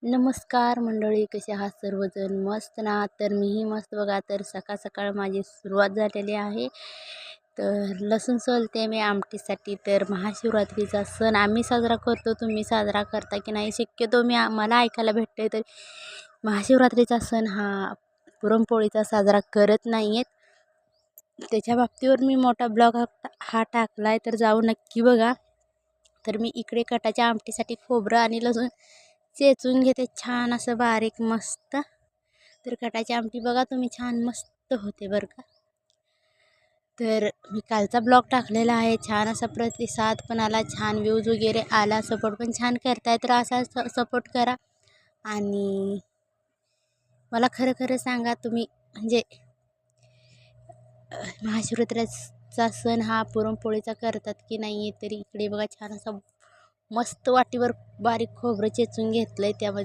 नमस्कार मंडळी, कसे आहात सर्वजण? मस्त ना? तर मीही मस्त बघा. तर सकाळ सकाळ माझी सुरुवात झालेली आहे. तर लसूण सोलते मी आमटीसाठी. तर महाशिवरात्रीचा सण आम्ही साजरा करतो, तुम्ही साजरा करता की नाही? शक्यतो मला ऐकायला भेटते तर महाशिवरात्रीचा सण हा पुरणपोळीचा साजरा करत नाही आहेत. त्याच्या बाबतीवर मी मोठा ब्लॉग हा टाकला आहे, तर जाऊ नक्की बघा. तर मी इकडे कटाच्या आमटीसाठी खोबरं आणि लसूण चेचून घेते छान असं बारीक मस्त. तर कटाची आमटी बघा तुम्ही, छान मस्त होते बरं का. तर मी कालचा ब्लॉग टाकलेला आहे, छान असा प्रतिसाद पण आला, छान व्ह्यूज वगैरे आला, सपोर्ट पण छान करताय. तर असा सपोर्ट करा आणि मला खरं खरं सांगा, तुम्ही म्हणजे महाशिवरात्रीचा सण हा पुरणपोळीचा करतात की नाही आहे? तरी इकडे बघा छान असा मस्त वाटीवर बारीक खोबरं चेचून घेतलं आहे, त्यामध्ये